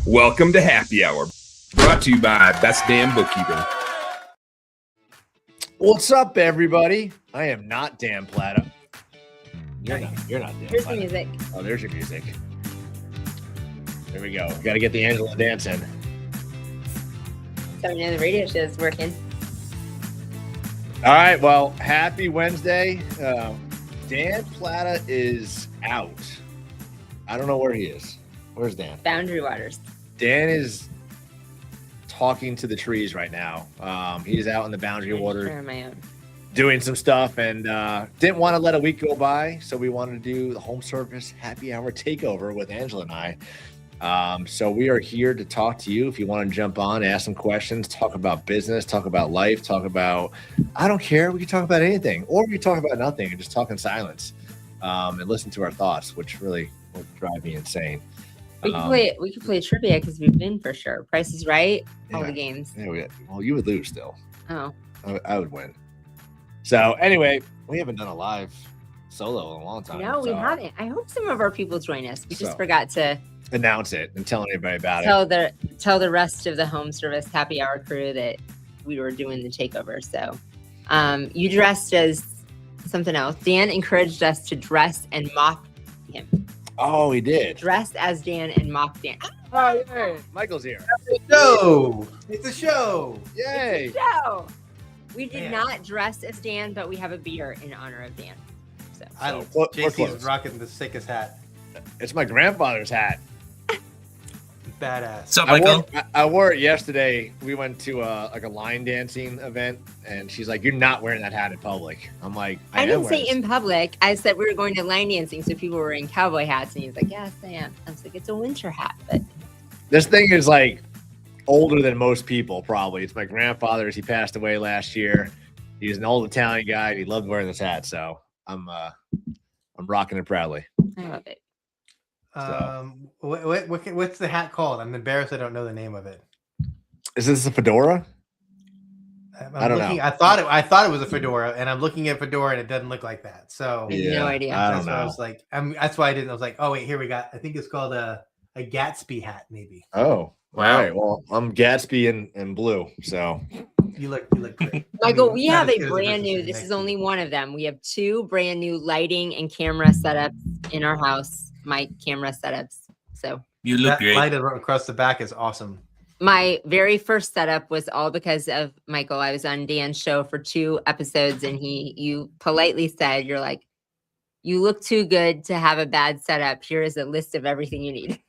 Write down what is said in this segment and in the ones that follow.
Welcome to Happy Hour, brought to you by Best Damn Bookkeeping. What's up, everybody? I am not Dan Plata. You're not Dan Here's Plata. the music. Oh, there's your music. There we go. Got to get the Angela dance in. So I know the radio show is working. All right. Well, happy Wednesday. Dan Plata is out. I don't know where he is. Where's Dan? Boundary Waters. Dan is talking to the trees right now. He's out in the Boundary Waters On my own. doing some stuff, and didn't want to let a week go by, so we wanted to do the home service happy hour takeover with Angela and I. So we are here to talk to you. If you want to jump on, ask some questions, talk about business, talk about life, talk about, I don't care. We can talk about anything, or we can talk about nothing and just talk in silence and listen to our thoughts, which really will drive me insane. We could play trivia because we've been for sure. Price is Right. All the games. Yeah, well, you would lose still. Oh. I would win. So anyway, we haven't done a live solo in a long time. No, we haven't. I hope some of our people join us. We just forgot to announce it and tell anybody about it. Tell the rest of the home service happy hour crew that we were doing the takeover. So you dressed as something else. Dan encouraged us to dress and mock him. Oh, he did. Dress as Dan and mock Dan. Oh, yay. Michael's here. It's a show. Yay. It's a show. We did not dress as Dan, but we have a beer in honor of Dan. So JC's rocking the sickest hat. It's my grandfather's hat. Badass. What's up, Michael? I wore it yesterday. We went to a line dancing event, and she's like, "You're not wearing that hat in public." I'm like, I didn't say in public. I said we were going to line dancing, so people were wearing cowboy hats, and he's like, "Yes, I am." I was like, "It's a winter hat." But this thing is like older than most people, probably. It's my grandfather's. He passed away last year. He's an old Italian guy, and he loved wearing this hat. So I'm rocking it proudly. I love it. What's the hat called? I'm embarrassed I don't know the name of it. Is this a fedora? I don't know. I thought it was a fedora, and I'm looking at fedora, and it doesn't look like that. So I have no idea. I don't that's know. why I was like, that's why I didn't. I was like, oh wait, here we got. I think it's called a Gatsby hat, maybe. Oh, wow. All right. Well, I'm Gatsby in blue, so You look great. Michael, we have not a as good as the brand person new. sitting This next is to only you. one of them. We have 2 brand new lighting and camera setups in our house. My camera setups. So You look That great. light across the back is awesome. my very first setup was all because of Michael. I was on Dan's show for 2 episodes, and you politely said, "You're like, you look too good to have a bad setup. Here is a list of everything you need."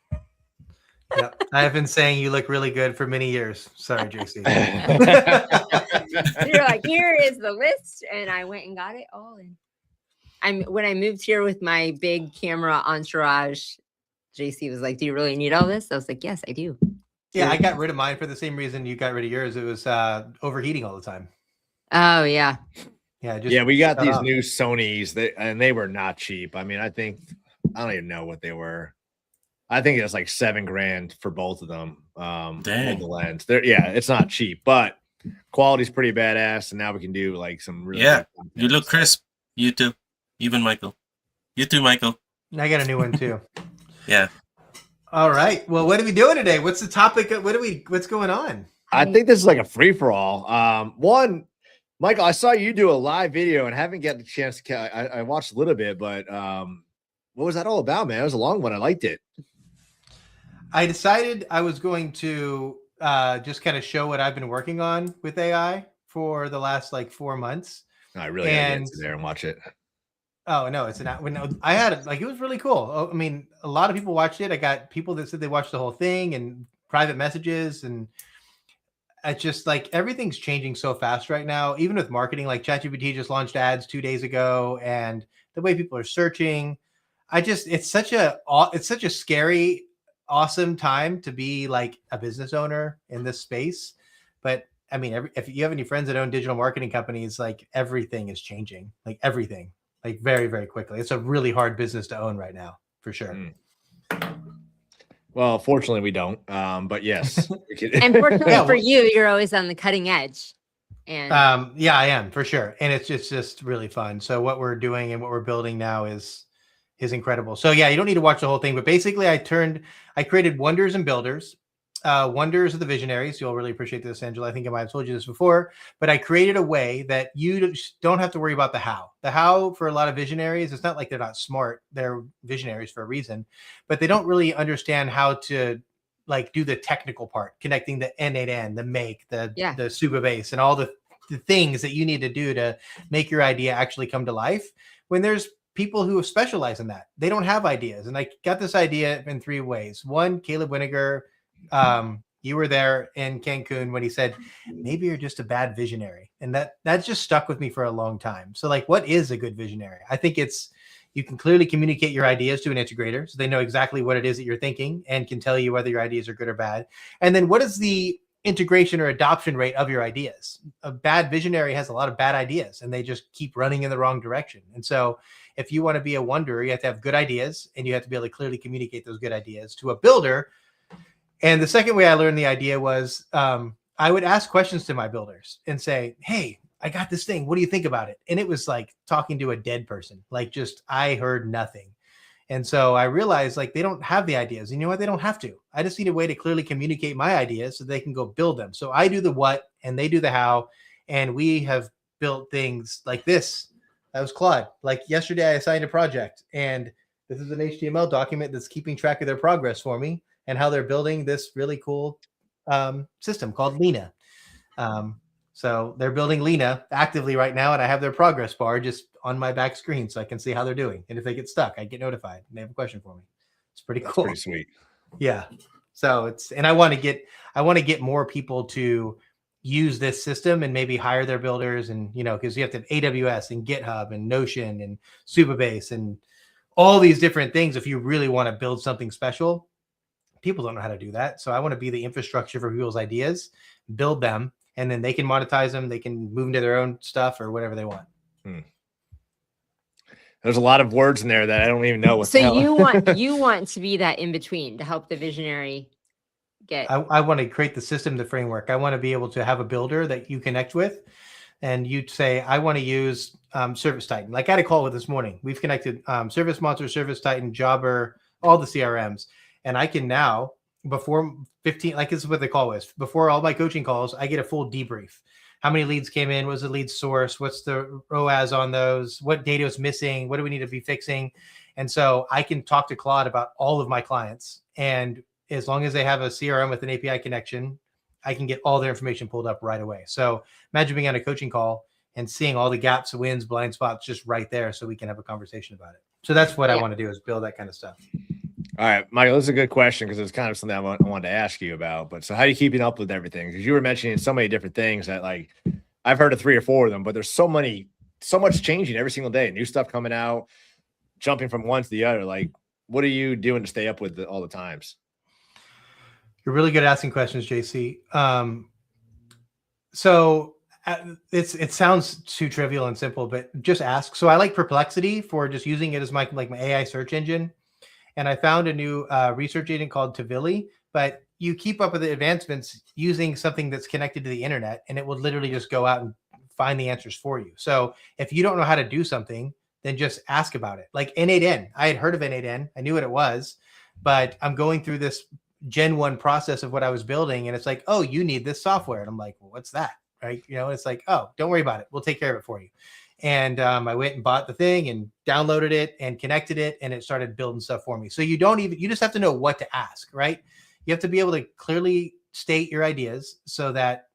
Yep. I have been saying you look really good for many years. Sorry, JC. You're like, "Here is the list," and I went and got it all in. When I moved here with my big camera entourage, JC was like, "Do you really need all this?" I was like, "Yes, I do." Yeah, I got rid of mine for the same reason you got rid of yours. It was overheating all the time. Oh yeah. Yeah, we got shut these up. new Sonys, and they were not cheap. I mean, I don't even know what they were. I think it's like $7,000 for both of them. Dang. The lens. It's not cheap, but quality's pretty badass. And now we can do like some really Yeah, good content. You look crisp. You too. Even Michael. You too, Michael. I got a new one too. Yeah. All right. Well, what are we doing today? What's the topic? What's going on? I think this is like a free for all. One, Michael, I saw you do a live video and haven't got the chance to. I watched a little bit, but what was that all about, man? It was a long one. I liked it. I decided I was going to just kind of show what I've been working on with AI for the last like 4 months. I really gotta get into there and watch it. Oh no, it's not. No, I had it like it was really cool. I mean, a lot of people watched it. I got people that said they watched the whole thing and private messages, and it's just like everything's changing so fast right now. Even with marketing, like ChatGPT just launched ads 2 days ago, and the way people are searching, it's such a scary, awesome time to be like a business owner in this space. But I mean, if you have any friends that own digital marketing companies, like everything is changing, like everything. Like very, very quickly. It's a really hard business to own right now, for sure. Well, fortunately, we don't. But yes, we can. And fortunately for you, you're always on the cutting edge. And yeah, I am for sure. And it's just really fun. So what we're doing and what we're building now is incredible. So yeah, you don't need to watch the whole thing, but basically I created Wonders and Builders. Wonders of the Visionaries. You'll really appreciate this, Angela. I think I might have told you this before, but I created a way that you don't have to worry about the how. The how for a lot of visionaries, it's not like they're not smart. They're visionaries for a reason, but they don't really understand how to like do the technical part, connecting the N8N, the make, the super base, and all the things that you need to do to make your idea actually come to life. When there's people who specialize in that, they don't have ideas. And I got this idea in 3 ways. One, Caleb Winiger, you were there in Cancun when he said, maybe you're just a bad visionary. And that just stuck with me for a long time. So like, what is a good visionary? I think it's, you can clearly communicate your ideas to an integrator so they know exactly what it is that you're thinking and can tell you whether your ideas are good or bad. And then what is the integration or adoption rate of your ideas? A bad visionary has a lot of bad ideas and they just keep running in the wrong direction. And so if you want to be a wonderer, you have to have good ideas and you have to be able to clearly communicate those good ideas to a builder. And the second way I learned the idea was I would ask questions to my builders and say, hey, I got this thing. What do you think about it? And it was like talking to a dead person, like just I heard nothing. And so I realized like they don't have the ideas. And you know what? They don't have to. I just need a way to clearly communicate my ideas so they can go build them. So I do the what and they do the how. And we have built things like this. That was Claude. Like yesterday, I assigned a project and this is an HTML document that's keeping track of their progress for me and how they're building this really cool system called Lena. So they're building Lena actively right now, and I have their progress bar just on my back screen so I can see how they're doing. And if they get stuck, I get notified and they have a question for me. It's pretty cool. Pretty sweet. Yeah. So it's, and I want to get more people to use this system and maybe hire their builders, and you know, because you have to have AWS and GitHub and Notion and Supabase and all these different things if you really want to build something special. People don't know how to do that. So I want to be the infrastructure for people's ideas, build them, and then they can monetize them. They can move into their own stuff or whatever they want. There's a lot of words in there that I don't even know what. So you want to be that in between to help the visionary get. I want to create the system, the framework. I want to be able to have a builder that you connect with, and you'd say, I want to use Service Titan. Like I had a call with this morning. We've connected Service Monster, Service Titan, Jobber, all the CRMs. And I can now, before 15, like this is what the call was, before all my coaching calls, I get a full debrief. How many leads came in? What's the lead source? What's the ROAS on those? What data is missing? What do we need to be fixing? And so I can talk to Claude about all of my clients. And as long as they have a CRM with an API connection, I can get all their information pulled up right away. So imagine being on a coaching call and seeing all the gaps, wins, blind spots just right there so we can have a conversation about it. So that's what I want to do, is build that kind of stuff. All right, Michael, this is a good question because it's kind of something I wanted to ask you about. But so how are you keeping up with everything? Because you were mentioning so many different things that like I've heard of 3 or 4 of them, but there's so much changing every single day, new stuff coming out, jumping from one to the other. Like, what are you doing to stay up with all the times? You're really good at asking questions, JC. So it sounds too trivial and simple, but just ask. So I like Perplexity for just using it as my AI search engine. And I found a new research agent called Tavili, but you keep up with the advancements using something that's connected to the internet, and it will literally just go out and find the answers for you. So if you don't know how to do something, then just ask about it. Like N8N, I had heard of N8N. I knew what it was, but I'm going through this Gen 1 process of what I was building. And it's like, oh, you need this software. And I'm like, well, what's that? Right. You know, it's like, oh, don't worry about it. We'll take care of it for you. And I went and bought the thing and downloaded it and connected it, and it started building stuff for me. So you just have to know what to ask, right? You have to be able to clearly state your ideas so that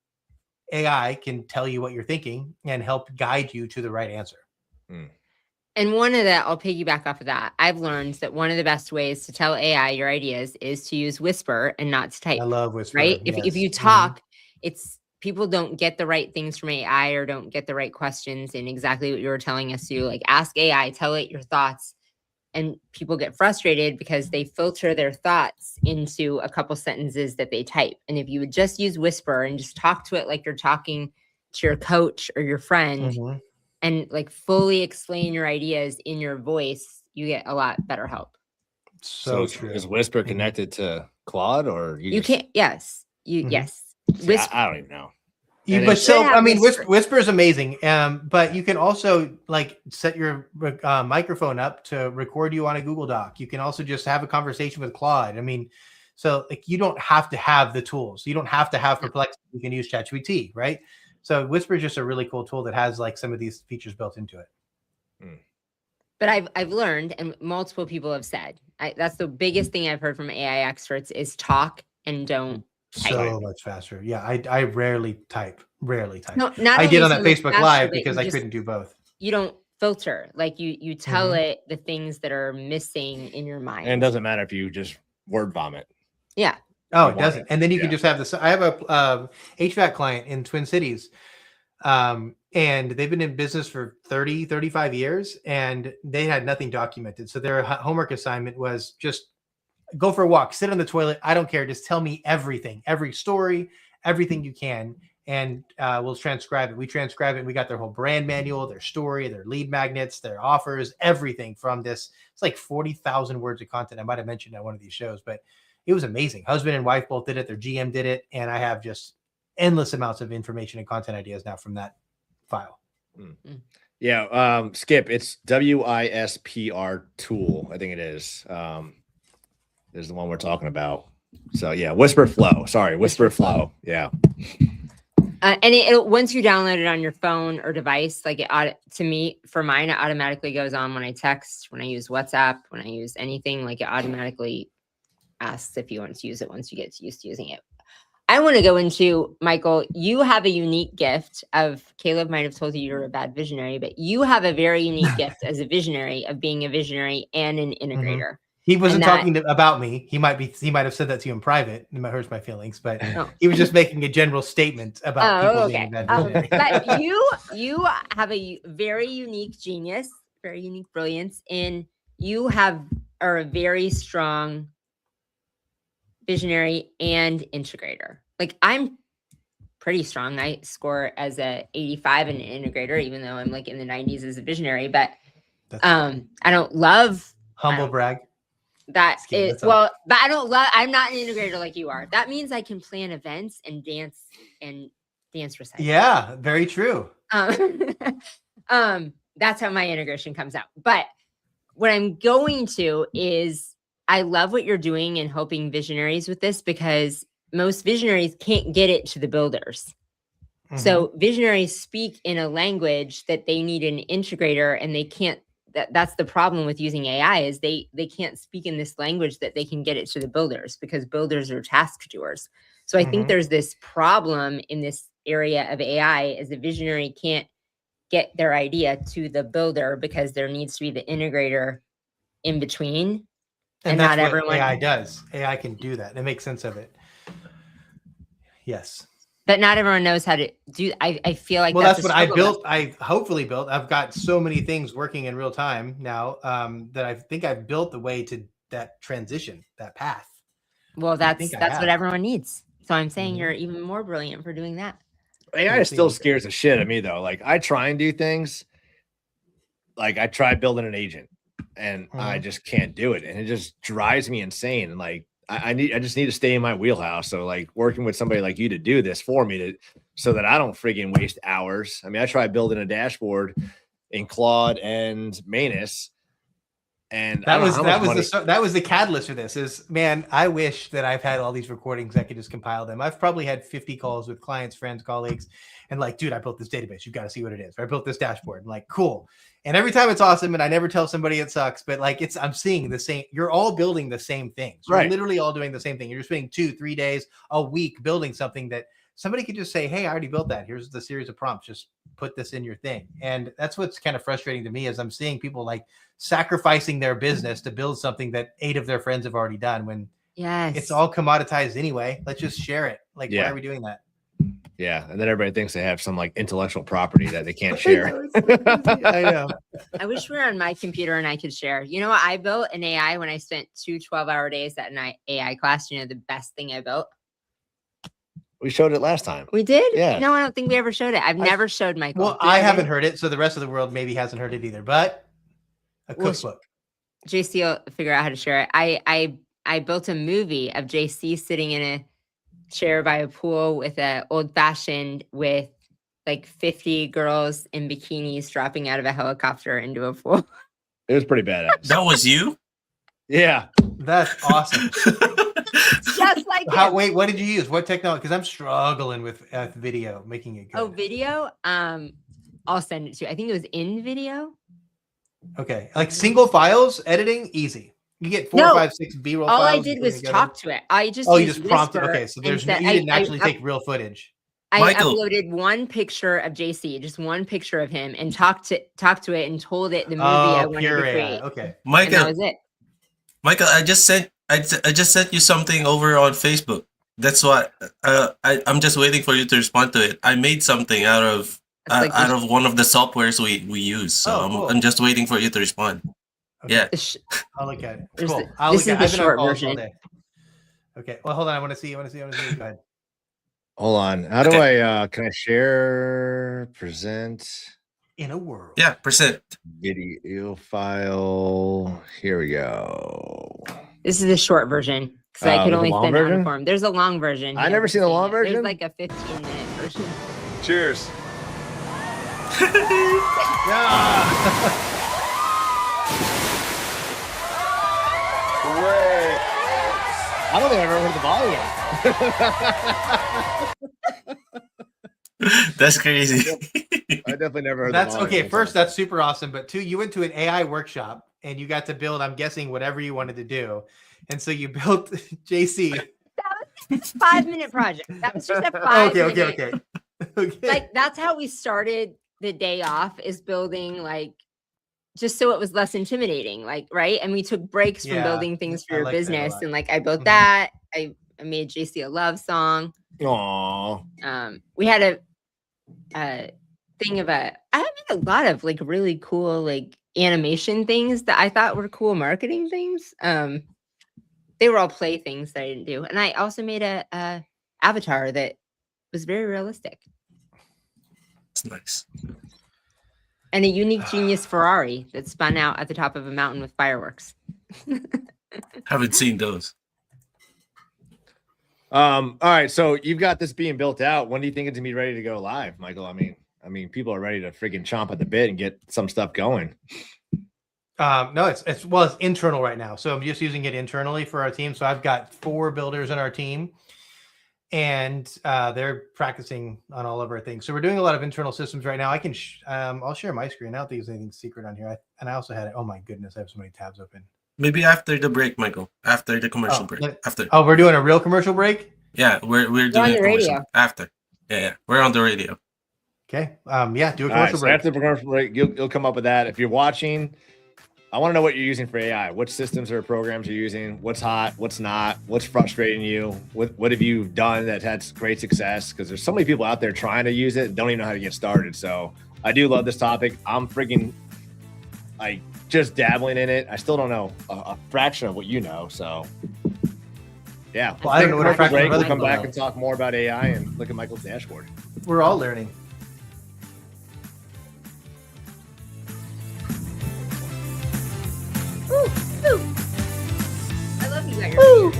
AI can tell you what you're thinking and help guide you to the right answer. And one of I'll piggyback off of that. I've learned that one of the best ways to tell AI your ideas is to use Whisper and not to type. I love Whisper. Right? Yes. If you talk, it's people don't get the right things from AI or don't get the right questions in exactly what you were telling us to. Like ask AI, tell it your thoughts. And people get frustrated because they filter their thoughts into a couple sentences that they type. And if you would just use Whisper and just talk to it like you're talking to your coach or your friend and like fully explain your ideas in your voice, you get a lot better help. So true. Is Whisper connected to Claude, or you can't? Yes. Yes. See, I don't even know. But so, I mean, Whisper is amazing. But you can also like set your microphone up to record you on a Google Doc. You can also just have a conversation with Claude. I mean, So like you don't have to have the tools. You don't have to have Perplexity. You can use ChatGPT, right? So Whisper is just a really cool tool that has like some of these features built into it. But I've learned, and multiple people have said, that's the biggest thing I've heard from AI experts is talk and don't type. So much faster. Yeah, I rarely type. No, not I did only on that so much Facebook faster, Live but because you I just- couldn't do both. You don't filter, like you tell it the things that are missing in your mind. And it doesn't matter if you just word vomit. Yeah. Oh, You it want doesn't. it. And then you Yeah. can just have this. I have a HVAC client in Twin Cities. And they've been in business for 30, 35 years, and they had nothing documented. So their homework assignment was just go for a walk, sit on the toilet. I don't care. Just tell me everything, every story, everything you can. And we'll transcribe it. We transcribe it. And we got their whole brand manual, their story, their lead magnets, their offers, everything from this. It's like 40,000 words of content. I might have mentioned at one of these shows, but it was amazing. Husband and wife both did it. Their GM did it. And I have just endless amounts of information and content ideas now from that file. Yeah. Skip, it's WISPR tool. I think it is. Is the one we're talking about. So yeah, Whisper Flow. Sorry, Whisper Flow. Yeah. And it once you download it on your phone or device, like to me, for mine, it automatically goes on when I text, when I use WhatsApp, when I use anything, like it automatically asks if you want to use it once you get used to using it. I want to go into, Michael, you have a unique gift of, Caleb might have told you you're a bad visionary, but you have a very unique gift as a visionary of being a visionary and an integrator. He wasn't talking about me. He might have said that to you in private. It might hurt my feelings, but he was just making a general statement about people being bad visionary. But you have a very unique genius, very unique brilliance, and you are a very strong visionary and integrator. Like I'm pretty strong. I score as a 85 in an integrator, even though I'm like in the 90s as a visionary. But I don't love humble brag. That is well, but I'm not an integrator like you are. That means I can plan events and dance recitals. Yeah, very true. That's how my integration comes out. But what I'm going to is I love what you're doing and helping visionaries with this because most visionaries can't get it to the builders. So visionaries speak in a language that they need an integrator and they can't. That's the problem with using AI is they can't speak in this language that they can get it to the builders because builders are task doers. So I think there's this problem in this area of AI as a visionary can't get their idea to the builder because there needs to be the integrator in between. And that's not everyone AI does. AI can do that. It makes sense of it. Yes. But not everyone knows how to do. I feel like that's what I built. I hopefully built. I've got so many things working in real time now that I think I've built the way to that transition, that path. Well, that's what everyone needs. So I'm saying you're even more brilliant for doing that. AI still scares the shit out of me though. Like I try and do things. Like I tried building an agent, and I just can't do it, and it just drives me insane. And like. I just need to stay in my wheelhouse. So like working with somebody like you to do this for me so that I don't friggin' waste hours. I mean, I tried building a dashboard in Claude and Manus, and that was the catalyst for this is, man, I wish that I've had all these recordings. I could just compile them. I've probably had 50 calls with clients, friends, colleagues, and like, dude, I built this database. You've got to see what it is. Or I built this dashboard. And like, cool. And every time it's awesome, and I never tell somebody it sucks, but like I'm seeing the same, you're all building the same things. You're literally all doing the same thing. You're spending 2-3 days a week building something that somebody could just say, hey, I already built that. Here's the series of prompts. Just put this in your thing. And that's what's kind of frustrating to me is I'm seeing people like sacrificing their business to build something that 8 of their friends have already done when it's all commoditized anyway. Let's just share it. Like, why are we doing that? Yeah, and then everybody thinks they have some like intellectual property that they can't share. I know. I wish we were on my computer and I could share. You know what? I built an AI when I spent 2 12-hour days at an AI class. You know, the best thing I built? We showed it last time. We did? Yeah. No, I don't think we ever showed it. I've never showed Michael. Well, I haven't heard it, so the rest of the world maybe hasn't heard it either. But a cookbook. JC will figure out how to share it. I built a movie of JC sitting in a chair by a pool with an old fashioned with like 50 girls in bikinis dropping out of a helicopter into a pool. It was pretty badass. That was you? Yeah. That's awesome. like How? him. Wait, what did you use? What technology? Because I'm struggling with video, making it good. Oh, video. I'll send it to you. I think it was in video. Okay, like single files editing, easy. You get 4, No, 5, 6 B-roll all files. I and did put them was together. talk to it. I just Oh, you used just prompted. Whisper Okay, so and there's no, said- you didn't actually I- take real footage. I Michael. uploaded one picture of JC, just one picture of him, and talked to it and told it the movie I wanted Pure to AI. create. Okay. And that Michael, was it. Michael, I just sent you something over on Facebook. That's why I'm just waiting for you to respond to it. I made something out of It's like the, one of the softwares we use. So Oh, cool. I'm just waiting for you to respond. Okay. Yeah. the sh- I'll look at it. There's Cool. the- I'll this look is at the I've been on short calls all version. day. Okay. Well, hold on. I want to see. Go ahead. Hold on. How do Okay. I can I share present In a world. Yeah, percent. video file? Here we go. This is the short version because I could there's a only long send it on version? the form. There's a long version. I He never hasn't seen the seen long it. version. There's like a 15-minute version. Cheers. Great. I don't think I've ever heard the volume. That's crazy. I definitely never heard That's the volume. okay. First, that's super awesome. But two, you went to an AI workshop and you got to build, I'm guessing, whatever you wanted to do. And so you built JC. 5-minute project. That was just a 5-minute. Okay. Like that's how we started the day off, is building like just so it was less intimidating, like, right? And we took breaks from Yeah, building things for I your like that a business, lot. and like I built Mhm. that. I made JC a love song. Aw. We had a thing of I made a lot of like really cool like animation things that I thought were cool marketing things. They were all play things that I didn't do, and I also made a avatar that was very realistic. It's nice. And a unique genius Ferrari that spun out at the top of a mountain with fireworks. Haven't seen those. All right, so you've got this being built out. When do you think it's gonna be ready to go live, Michael? I mean, people are ready to freaking chomp at the bit and get some stuff going. No, it's internal right now. So I'm just using it internally for our team. So I've got 4 builders in our team, and they're practicing on all of our things. So we're doing a lot of internal systems right now. I can, I'll share my screen. I don't think there's anything secret on here. And I also had it. Oh my goodness, I have so many tabs open. Maybe after the break, Michael. After the commercial break. After. Oh, we're doing a real commercial break. Yeah, we're doing on a the commercial radio. after. Yeah, we're on the radio. Okay. Yeah, do a All right, commercial so break. after the commercial break, you'll come up with that. If you're watching, I want to know what you're using for AI. Which systems or programs you're using? What's hot? What's not? What's frustrating you? What have you done that had great success? Because there's so many people out there trying to use it and don't even know how to get started. So I do love this topic. I'm freaking like just dabbling in it. I still don't know a fraction of what you know. So yeah, Well, I don't know what a fraction break. of We'll other come people back know. and talk more about AI and look at Michael's dashboard. We're all learning. I love you got your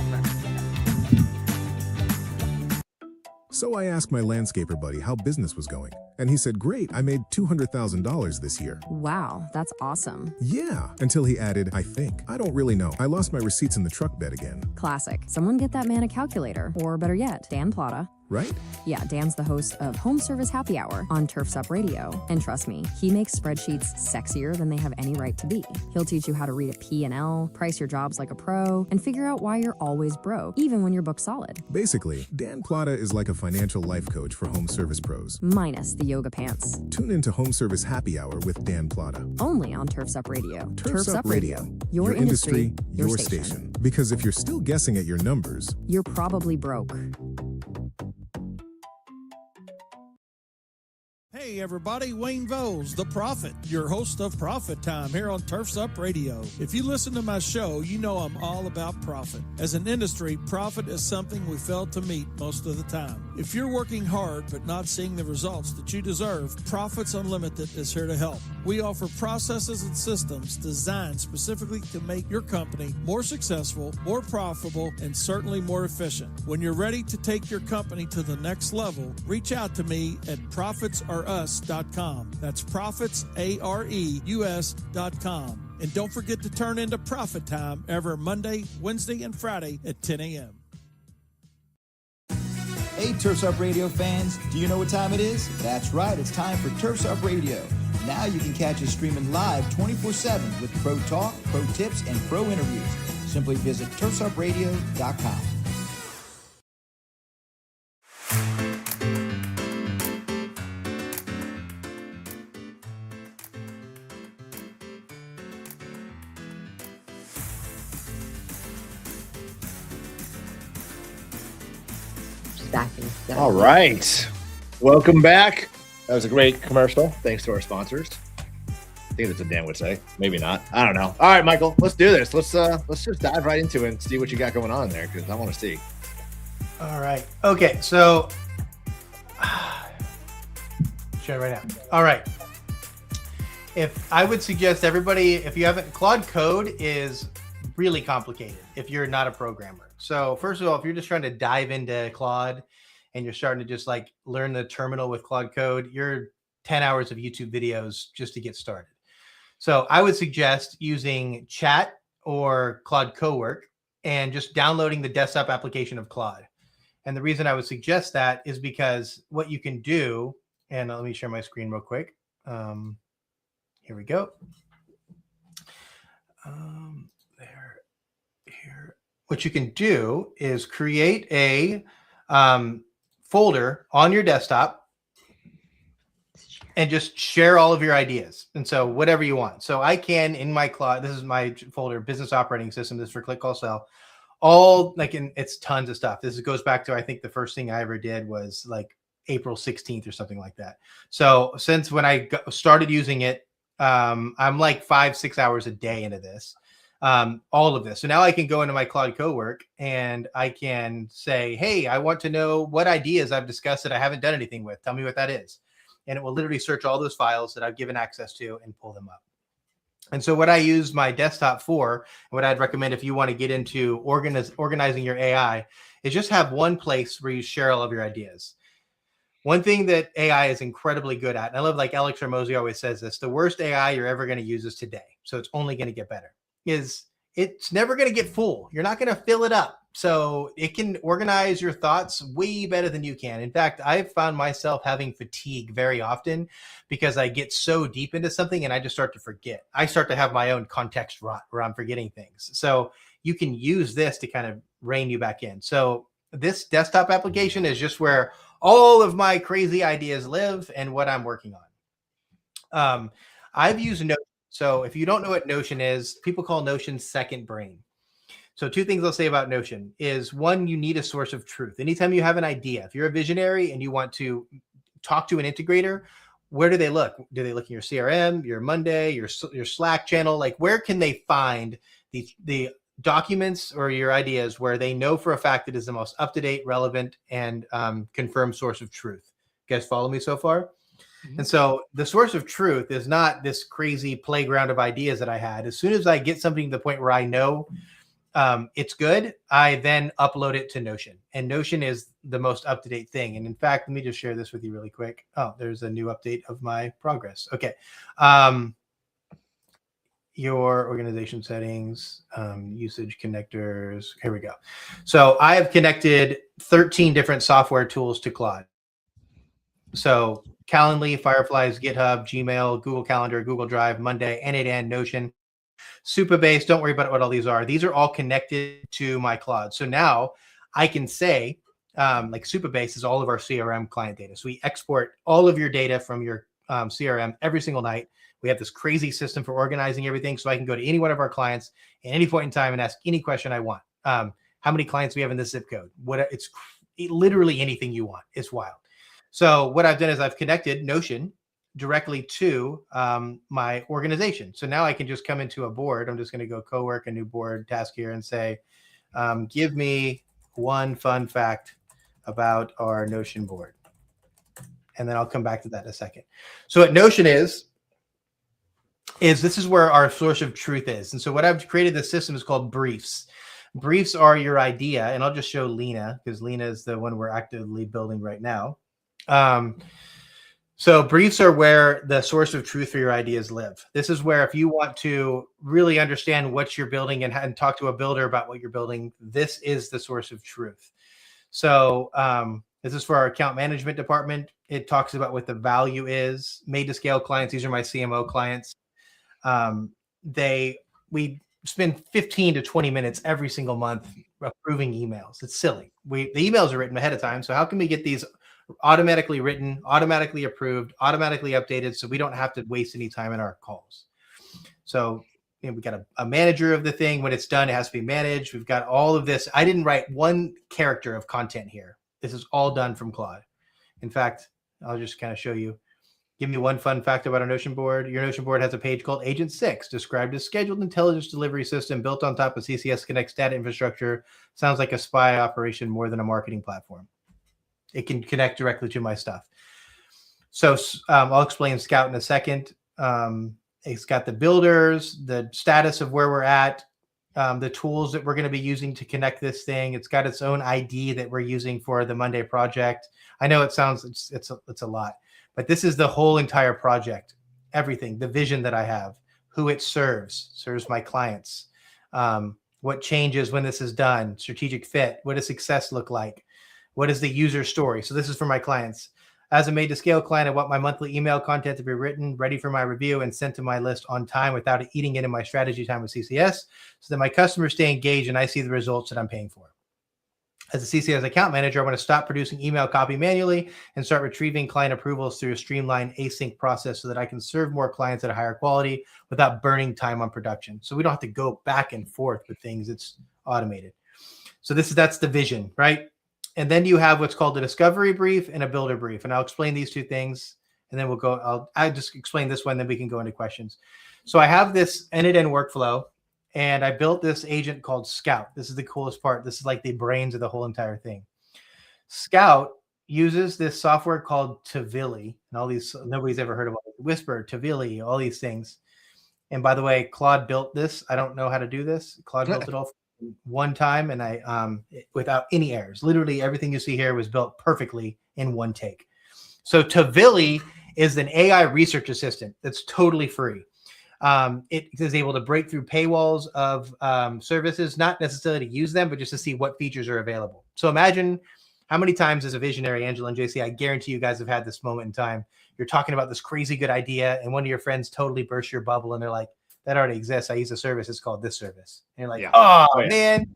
So I asked my landscaper buddy how business was going, and he said, great, I made $200,000 this year. Wow, that's awesome. Yeah, until he added, I think. I don't really know. I lost my receipts in the truck bed again. Classic. Someone get that man a calculator. Or better yet, Dan Plata. Right? Yeah, Dan's the host of Home Service Happy Hour on Turf's Up Radio. And trust me, he makes spreadsheets sexier than they have any right to be. He'll teach you how to read a P&L, price your jobs like a pro, and figure out why you're always broke, even when you're booked solid. Basically, Dan Plata is like a financial life coach for home service pros. Minus the yoga pants. Tune into Home Service Happy Hour with Dan Plata. Only on Turf's Up Radio. Turf's Up Radio. Your industry, your station. Because if you're still guessing at your numbers, you're probably broke. Hey everybody, Wayne Voles, the Prophet, your host of Profit Time here on Turf's Up Radio. If you listen to my show, you know I'm all about profit. As an industry, profit is something we fail to meet most of the time. If you're working hard but not seeing the results that you deserve, Profits Unlimited is here to help. We offer processes and systems designed specifically to make your company more successful, more profitable, and certainly more efficient. When you're ready to take your company to the next level, reach out to me at profitsareus.com. That's profitsareus.com. And don't forget to turn into Profit Time every Monday, Wednesday, and Friday at 10 a.m. Hey, Turfs Up Radio fans, do you know what time it is? That's right, it's time for Turfs Up Radio. Now you can catch us streaming live 24/7 with pro talk, pro tips, and pro interviews. Simply visit turfsupradio.com. All right. Welcome back. That was a great commercial. Thanks to our sponsors. I think that's what Dan would say. Maybe not. I don't know. All right, Michael, let's do this. Let's just dive right into it and see what you got going on there, because I want to see. All right. Okay. So, share right now. All right. If I would suggest everybody, if you haven't, Claude Code is really complicated if you're not a programmer. So first of all, if you're just trying to dive into Claude and you're starting to just like learn the terminal with Claude Code, you're 10 hours of YouTube videos just to get started. So I would suggest using Chat or Claude Cowork and just downloading the desktop application of Claude. And the reason I would suggest that is because what you can do, and let me share my screen real quick. Here we go. Here. What you can do is create a folder on your desktop and just share all of your ideas. And so whatever you want. So I can, in my Claude, this is my folder, business operating system. This is for Click, Call, Sell. All like, it's tons of stuff. This goes back to, I think the first thing I ever did was like April 16th or something like that. So since when I started using it, I'm like 5-6 hours a day into this, all of this. So now I can go into my Claude Cowork and I can say, hey, I want to know what ideas I've discussed that I haven't done anything with. Tell me what that is. And it will literally search all those files that I've given access to and pull them up. And so what I use my desktop for, and what I'd recommend if you want to get into organizing your AI, is just have one place where you share all of your ideas. One thing that AI is incredibly good at, and I love, like Alex Ramosi always says this, the worst AI you're ever going to use is today. So it's only going to get better. Is it's never going to get full. You're not going to fill it up. So it can organize your thoughts way better than you can. In fact, I've found myself having fatigue very often because I get so deep into something and I just start to forget. I start to have my own context rot where I'm forgetting things. So you can use this to kind of rein you back in. So this desktop application is just where all of my crazy ideas live and what I'm working on. I've used Notion. So if you don't know what Notion is, people call Notion second brain. So two things I'll say about Notion is, one, you need a source of truth. Anytime you have an idea, if you're a visionary and you want to talk to an integrator, where do they look? Do they look in your CRM, your Monday, your Slack channel? Like, where can they find the documents or your ideas where they know for a fact it is the most up-to-date, relevant, and confirmed source of truth? You guys follow me so far? Mm-hmm. And so the source of truth is not this crazy playground of ideas that I had. As soon as I get something to the point where I know it's good, I then upload it to Notion. And Notion is the most up-to-date thing. And in fact, let me just share this with you really quick. Oh, there's a new update of my progress. Okay. Your organization settings, usage connectors. Here we go. So I have connected 13 different software tools to Claude. So Calendly, Fireflies, GitHub, Gmail, Google Calendar, Google Drive, Monday, N8N, Notion, Supabase. Don't worry about what all these are. These are all connected to my Claude. So now I can say, like Supabase is all of our CRM client data. So we export all of your data from your CRM every single night. We have this crazy system for organizing everything. So I can go to any one of our clients at any point in time and ask any question I want. How many clients we have in this zip code? It's literally anything you want. It's wild. So what I've done is I've connected Notion directly to my organization. So now I can just come into a board. I'm just going to go Cowork, a new board task here, and say, give me one fun fact about our Notion board. And then I'll come back to that in a second. So what Notion is this is where our source of truth is. And so what I've created, this system is called briefs. Briefs are your idea. And I'll just show Lena, because Lena is the one we're actively building right now. So briefs are where the source of truth for your ideas live. This is where, if you want to really understand what you're building and talk to a builder about what you're building, this is the source of truth. So This is for our account management department. It talks about what the value is. Made to scale clients. These are my CMO clients. We spend 15 to 20 minutes every single month approving emails. It's silly. The emails are written ahead of time. So how can we get these automatically written, automatically approved, automatically updated, so we don't have to waste any time in our calls? So we got a manager of the thing. When it's done, it has to be managed. We've got all of this. I didn't write one character of content here. This is all done from Claude. In fact, I'll just kind of show you. Give me one fun fact about our Notion board. Your Notion board has a page called Agent 6, described as scheduled intelligence delivery system built on top of CCS Connect's data infrastructure. Sounds like a spy operation more than a marketing platform. It can connect directly to my stuff. So I'll explain Scout in a second. It's got the builders, the status of where we're at, the tools that we're going to be using to connect this thing. It's got its own ID that we're using for the Monday project. I know it sounds, it's a lot, but this is the whole entire project, everything, the vision that I have, who it serves my clients, what changes when this is done, strategic fit, what does success look like? What is the user story? So this is for my clients. As a made to scale client, I want my monthly email content to be written, ready for my review, and sent to my list on time without it eating into my strategy time with CCS, so that my customers stay engaged and I see the results that I'm paying for. As a CCS account manager, I want to stop producing email copy manually and start retrieving client approvals through a streamlined async process so that I can serve more clients at a higher quality without burning time on production. So we don't have to go back and forth with things. It's automated. So that's the vision, right? And then you have what's called a discovery brief and a builder brief. And I'll explain these two things, and then I'll just explain this one, then we can go into questions. So I have this end-to-end workflow, and I built this agent called Scout. This is the coolest part. This is like the brains of the whole entire thing. Scout uses this software called Tavili, and all these, nobody's ever heard of it. Whisper, Tavili, all these things. And by the way, Claude built this. I don't know how to do this. Claude built it all one time, and I without any errors. Literally everything you see here was built perfectly in one take. So Tavili is an AI research assistant that's totally free. It is able to break through paywalls of services, not necessarily to use them, but just to see what features are available. So imagine how many times as a visionary, Angela and JC, I guarantee you guys have had this moment in time. You're talking about this crazy good idea, and one of your friends totally bursts your bubble, and they're like, that already exists. I use a service. It's called this service. And you're like, man,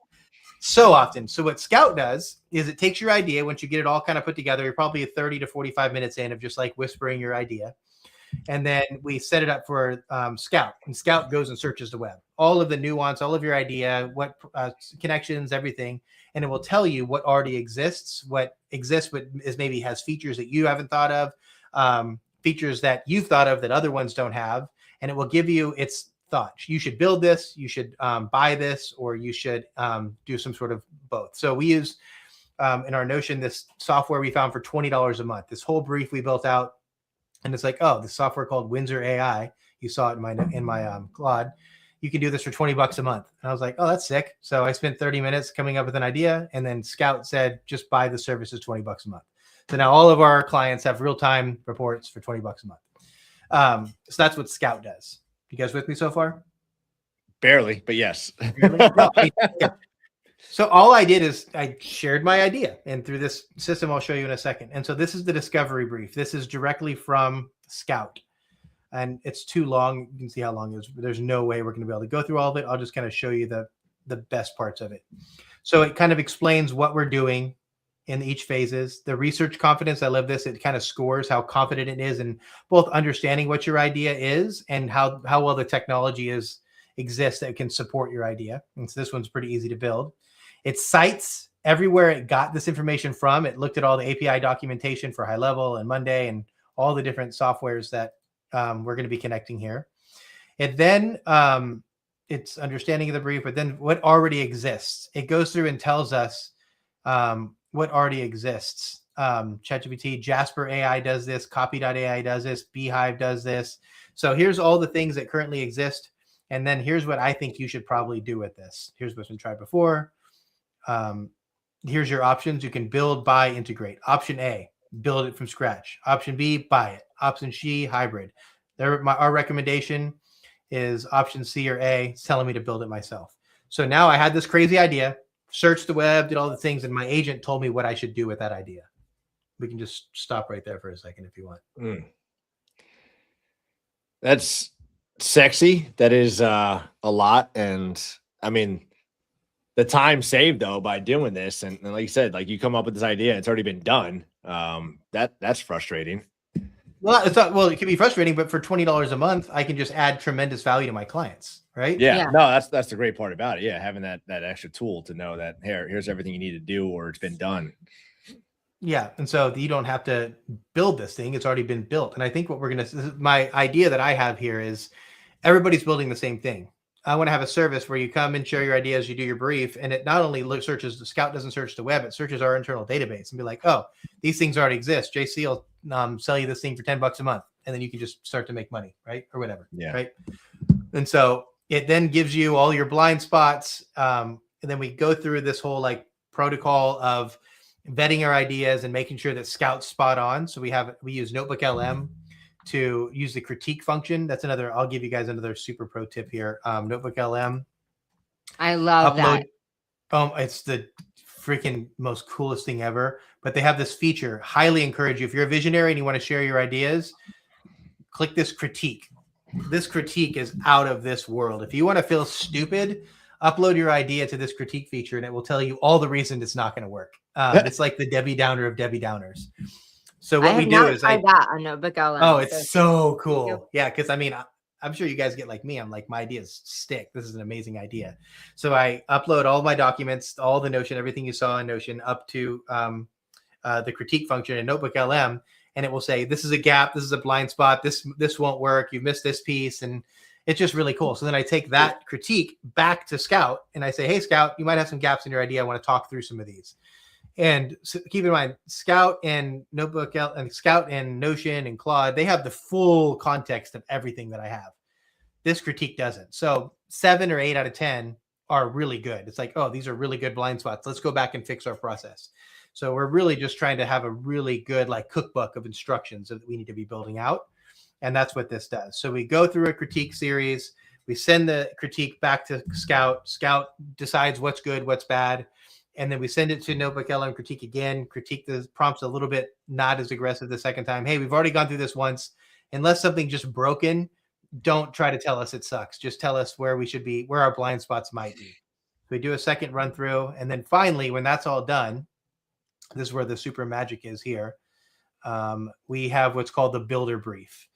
so often. So what Scout does is it takes your idea. Once you get it all kind of put together, you're probably 30 to 45 minutes in of just like whispering your idea. And then we set it up for Scout, and Scout goes and searches the web, all of the nuance, all of your idea, what connections, everything. And it will tell you what already exists, but is maybe has features that you haven't thought of, features that you've thought of that other ones don't have. And it will give you its thoughts. You should build this, you should buy this, or you should do some sort of both. So we use in our Notion this software we found for $20 a month. This whole brief we built out, and it's like, oh, the software called Windsor AI. You saw it in my Claude. You can do this for $20 a month. And I was like, oh, that's sick. So I spent 30 minutes coming up with an idea, and then Scout said, just buy the services $20 a month. So now all of our clients have real-time reports for $20 a month. So that's what Scout does. You guys with me so far? Barely, but yes. So all I did is I shared my idea, and through this system, I'll show you in a second. And so this is the discovery brief. This is directly from Scout, and it's too long. You can see how long it is. There's no way we're going to be able to go through all of it. I'll just kind of show you the best parts of it. So it kind of explains what we're doing in each phases. The research confidence, I love this. It kind of scores how confident it is in both understanding what your idea is and how well the technology exists that can support your idea. And so this one's pretty easy to build. It cites everywhere it got this information from. It looked at all the API documentation for High Level and Monday and all the different softwares that we're going to be connecting here. It then, it's understanding of the brief, but then what already exists. It goes through and tells us what already exists. ChatGPT, Jasper AI does this, Copy.ai does this, Beehive does this. So here's all the things that currently exist. And then here's what I think you should probably do with this. Here's what's been tried before. Here's your options. You can build, buy, integrate. Option A, build it from scratch. Option B, buy it. Option C, hybrid. Our recommendation is option C or A. It's telling me to build it myself. So now I had this crazy idea, searched the web, did all the things, and my agent told me what I should do with that idea. We can just stop right there for a second if you want. That's sexy. That is a lot. And I mean, the time saved though by doing this, and like you said, like you come up with this idea, it's already been done. That's frustrating. Well, it's not. Well, it can be frustrating, but for $20 a month, I can just add tremendous value to my clients, right? Yeah. Yeah. No, that's the great part about it. Yeah, having that extra tool to know that here's everything you need to do, or it's been done. Yeah, and so you don't have to build this thing; it's already been built. And I think what my idea that I have here is everybody's building the same thing. I want to have a service where you come and share your ideas, you do your brief, and it not only searches the Scout doesn't search the web, it searches our internal database and be like, oh, these things already exist. JC will sell you this thing for $10 a month, and then you can just start to make money, right, or whatever. Yeah. Right. And so it then gives you all your blind spots, and then we go through this whole like protocol of vetting our ideas and making sure that Scout's spot on. So we use Notebook LM to use the critique function. That's another, I'll give you guys another super pro tip here. Notebook LM. I love that. It's the freaking most coolest thing ever. But they have this feature. Highly encourage you. If you're a visionary and you want to share your ideas, click this critique. This critique is out of this world. If you want to feel stupid, upload your idea to this critique feature and it will tell you all the reasons it's not going to work. It's like the Debbie Downer of Debbie Downers. So what we do is that on Notebook LM. Oh, it's so cool. Yeah, because I mean, I'm sure you guys get like me. I'm like, my ideas stick. This is an amazing idea. So I upload all my documents, all the Notion, everything you saw in Notion up to the critique function in Notebook LM. And it will say, this is a gap. This is a blind spot. This won't work. You've missed this piece. And it's just really cool. So then I take that critique back to Scout and I say, hey, Scout, you might have some gaps in your idea. I want to talk through some of these. And so keep in mind, Scout and Notebook and Scout and Notion and Claude, they have the full context of everything that I have. This critique doesn't. So 7 or 8 out of 10 are really good. It's like, oh, these are really good blind spots. Let's go back and fix our process. So we're really just trying to have a really good like cookbook of instructions that we need to be building out. And that's what this does. So we go through a critique series. We send the critique back to Scout. Scout decides what's good, what's bad. And then we send it to Notebook LM critique again, critique the prompts a little bit, not as aggressive the second time. Hey, we've already gone through this once. Unless something just broken, don't try to tell us it sucks. Just tell us where we should be, where our blind spots might be. We do a second run through. And then finally, when that's all done, this is where the super magic is here. We have what's called the builder brief.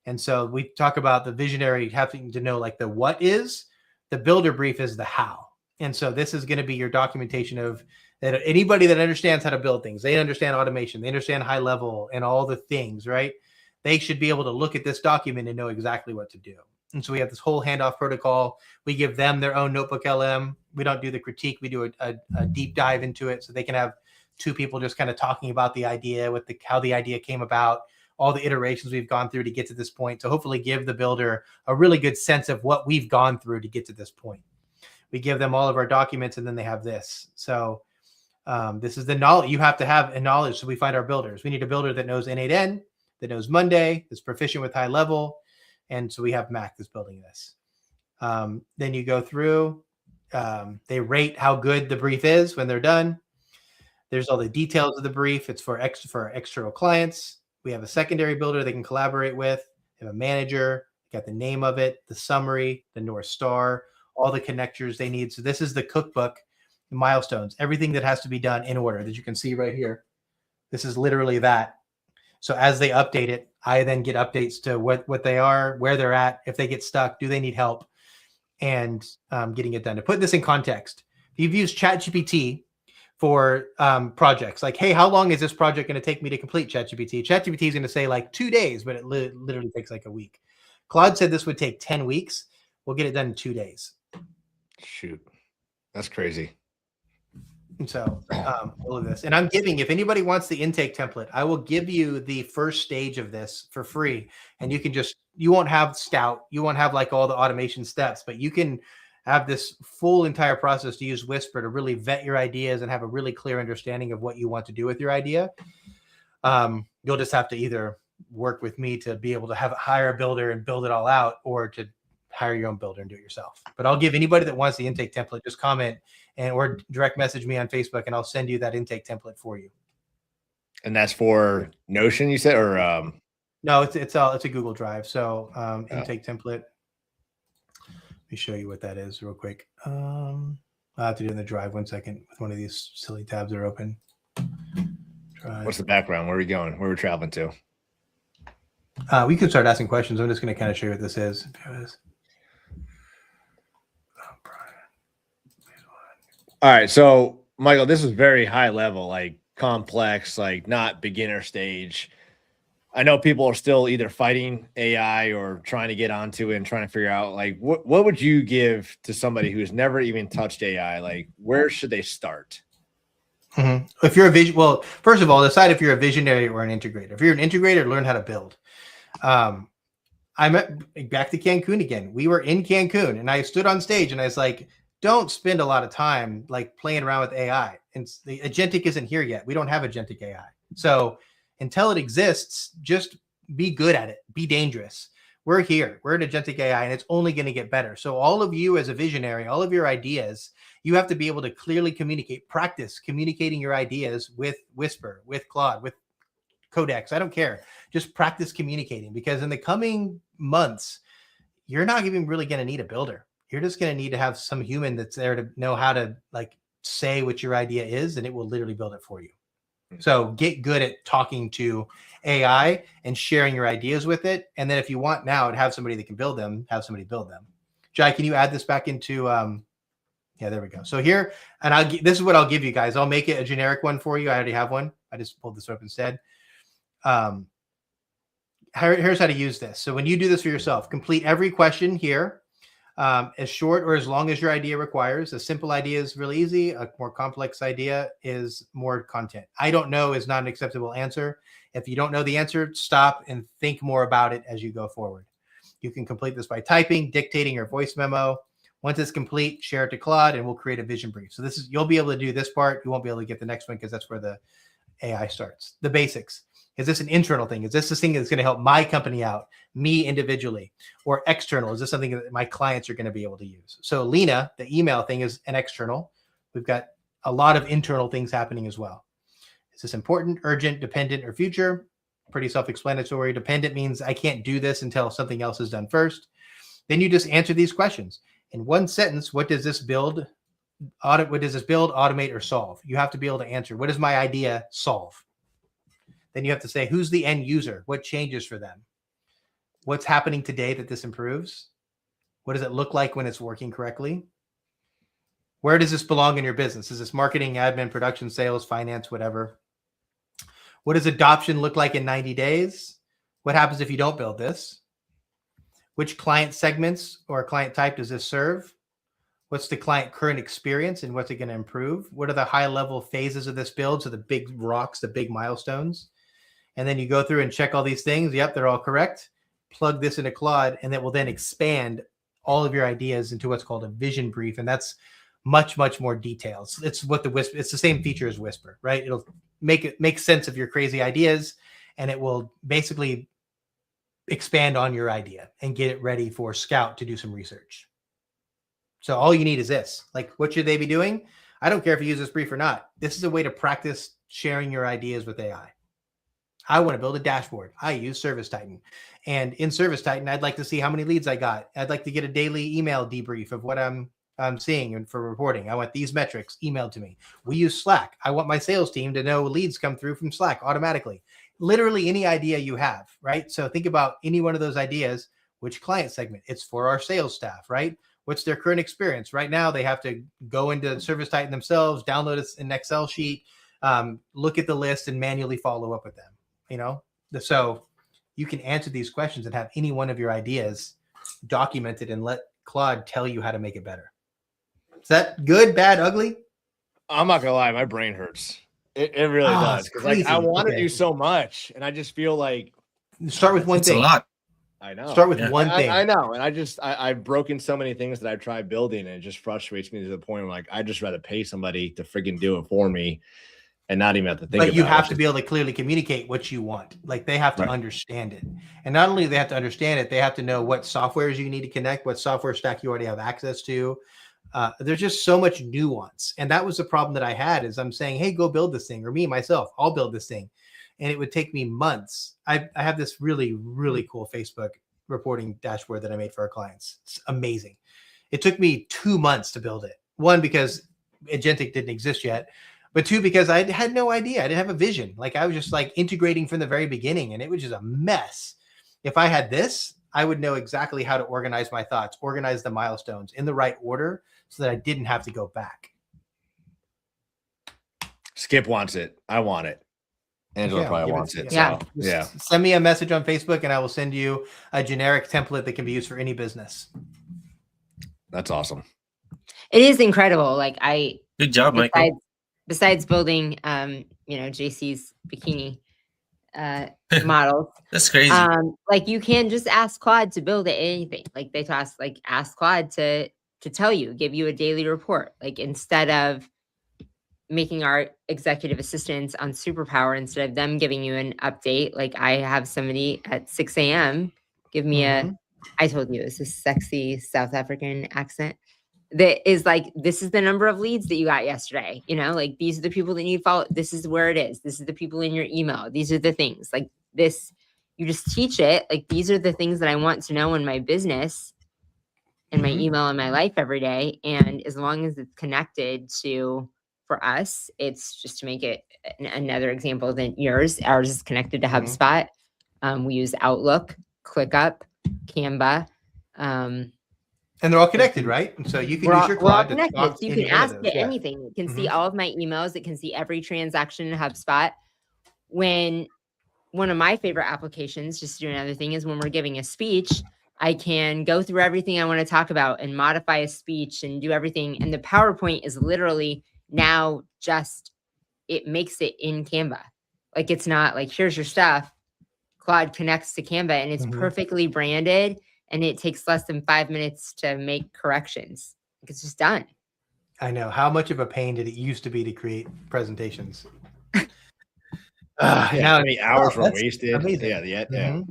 And so we talk about the visionary having to know like the what is, the builder brief is the how. And so this is going to be your documentation of that. Anybody that understands how to build things, they understand automation, they understand high level and all the things, right? They should be able to look at this document and know exactly what to do. And so we have this whole handoff protocol. We give them their own Notebook LM. We don't do the critique. We do a deep dive into it so they can have 2 people just kind of talking about the idea, with how the idea came about, all the iterations we've gone through to get to this point. So hopefully give the builder a really good sense of what we've gone through to get to this point. We give them all of our documents and then they have this. So this is the knowledge. You have to have a knowledge. So we find our builders. We need a builder that knows N8N, that knows Monday, that's proficient with high level. And so we have Mac that's building this. Then you go through, they rate how good the brief is when they're done. There's all the details of the brief. It's for external clients. We have a secondary builder they can collaborate with. We have a manager, got the name of it, the summary, the North Star, all the connectors they need. So this is the cookbook, the milestones, everything that has to be done in order that you can see right here. This is literally that. So as they update it, I then get updates to what they are, where they're at, if they get stuck, do they need help, and getting it done. To put this in context, if you've used ChatGPT for projects, like, hey, how long is this project going to take me to complete ChatGPT? ChatGPT is going to say like 2 days, but it literally takes like a week. Claude said this would take 10 weeks. We'll get it done in 2 days. Shoot, that's crazy. And so all of this, and I'm giving, if anybody wants the intake template, I will give you the first stage of this for free. And you can you won't have Scout, you won't have like all the automation steps, but you can have this full entire process to use Whisper to really vet your ideas and have a really clear understanding of what you want to do with your idea. You'll just have to either work with me to be able to hire a builder and build it all out, or to hire your own builder and do it yourself. But I'll give anybody that wants the intake template, just comment or direct message me on Facebook and I'll send you that intake template for you. And that's for Notion, you said, or No, it's a Google Drive. So intake template. Let me show you what that is real quick. I'll have to do it in the Drive 1 second with one of these silly tabs that are open. Drive. What's the background? Where are we going? Where are we traveling to? We can start asking questions. I'm just going to kind of show you what this is. All right. So, Michael, this is very high level, like complex, like not beginner stage. I know people are still either fighting AI or trying to get onto it and trying to figure out, like, what would you give to somebody who's never even touched AI? Like, where should they start? Mm-hmm. If you're well, first of all, decide if you're a visionary or an integrator. If you're an integrator, learn how to build. I'm back to Cancun again. We were in Cancun and I stood on stage and I was like, don't spend a lot of time like playing around with AI. And the agentic isn't here yet. We don't have agentic AI. So until it exists, just be good at it. Be dangerous. We're here. We're an agentic AI and it's only going to get better. So all of you as a visionary, all of your ideas, you have to be able to clearly communicate, practice communicating your ideas with Whisper, with Claude, with Codex. I don't care. Just practice communicating, because in the coming months, you're not even really going to need a builder. You're just going to need to have some human that's there to know how to like say what your idea is, and it will literally build it for you. So get good at talking to AI and sharing your ideas with it. And then if you want now to have somebody that can build them, have somebody build them. Jai, can you add this back into, yeah, there we go. So here, and this is what I'll give you guys. I'll make it a generic one for you. I already have one. I just pulled this up instead. Here's how to use this. So when you do this for yourself, complete every question here, as short or as long as your idea requires. A simple idea is really easy. A more complex idea is more content. I don't know is not an acceptable answer. If you don't know the answer, stop and think more about it as you go forward. You can complete this by typing, dictating your voice memo. Once it's complete, share it to Claude and we'll create a vision brief. So this is, you'll be able to do this part. You won't be able to get the next one because that's where the AI starts. The basics. Is this an internal thing? Is this thing that's going to help my company out, me individually? Or external? Is this something that my clients are going to be able to use? So Lena, the email thing, is an external. We've got a lot of internal things happening as well. Is this important, urgent, dependent, or future? Pretty self-explanatory. Dependent means I can't do this until something else is done first. Then you just answer these questions. In one sentence, what does this build, automate, or solve? You have to be able to answer. What does my idea solve? Then you have to say, who's the end user? What changes for them? What's happening today that this improves? What does it look like when it's working correctly? Where does this belong in your business? Is this marketing, admin, production, sales, finance, whatever? What does adoption look like in 90 days? What happens if you don't build this? Which client segments or client type does this serve? What's the client current experience and what's it going to improve? What are the high level phases of this build? So the big rocks, the big milestones. And then you go through and check all these things. Yep, they're all correct. Plug this into Claude, and that will then expand all of your ideas into what's called a vision brief. And that's much, much more details. It's what it's the same feature as Whisper, right? It'll make sense of your crazy ideas, and it will basically expand on your idea and get it ready for Scout to do some research. So all you need is this. Like, what should they be doing? I don't care if you use this brief or not. This is a way to practice sharing your ideas with AI. I want to build a dashboard. I use Service Titan. And in Service Titan, I'd like to see how many leads I got. I'd like to get a daily email debrief of what I'm seeing and for reporting. I want these metrics emailed to me. We use Slack. I want my sales team to know leads come through from Slack automatically. Literally any idea you have, right? So think about any one of those ideas. Which client segment? It's for our sales staff, right? What's their current experience? Right now, they have to go into Service Titan themselves, download an Excel sheet, look at the list, and manually follow up with them. You know, so you can answer these questions and have any one of your ideas documented and let Claude tell you how to make it better. Is that good, bad, ugly? I'm not gonna lie, my brain hurts. It really does, because like I want to do so much, and I just feel like start with one thing. It's a lot. I know. Start with one thing. I know, and I've broken so many things that I've tried building, and it just frustrates me to the point where like I just rather pay somebody to freaking do it for me, and not even have to think. But you have to be able to clearly communicate what you want. Like they have to understand it, and not only do they have to understand it, they have to know what softwares you need to connect, what software stack you already have access to. There's just so much nuance, and that was the problem that I had. Is I'm saying, hey, go build this thing, or me myself, I'll build this thing. and it would take me months. I have this really, really cool Facebook reporting dashboard that I made for our clients. It's amazing. It took me 2 months to build it. One, because agentic didn't exist yet, but two, because I had no idea. I didn't have a vision. Like I was just like integrating from the very beginning, and it was just a mess. If I had this, I would know exactly how to organize my thoughts, organize the milestones in the right order so that I didn't have to go back. Skip wants it. I want it. Angela Okay, probably I'll wants give it. to Yeah. So, yeah. Send me a message on Facebook and I will send you a generic template that can be used for any business. That's awesome. It is incredible. Like Good job, Michael. besides building, JC's bikini models, That's crazy. like you can just ask Claude to build anything. Like they ask Claude to tell you, give you a daily report. Like instead of making our executive assistants on superpower, instead of them giving you an update, like I have somebody at 6 a.m. give me I told you it's a sexy South African accent that is like, this is the number of leads that you got yesterday. Like these are the people that you follow. This is where it is. This is the people in your email. These are the things like this. You just teach it. Like, these are the things that I want to know in my business and my email and my life every day. And as long as it's connected to, for us, it's just to make it another example than yours. Ours is connected to HubSpot. We use Outlook, ClickUp, Canva. And they're all connected, right? And so you can use your Claude to talk so you any can one of ask those. it Yeah. anything. It can see all of my emails. It can see every transaction in HubSpot. When one of my favorite applications, just to do another thing, is when we're giving a speech, I can go through everything I want to talk about and modify a speech and do everything. And the PowerPoint is literally now just, it makes it in Canva. Like, it's not like, here's your stuff. Claude connects to Canva and it's perfectly branded. And it takes less than 5 minutes to make corrections. Like, it's just done. I know. How much of a pain did it used to be to create presentations? Now How many hours were that's wasted? amazing. Yeah.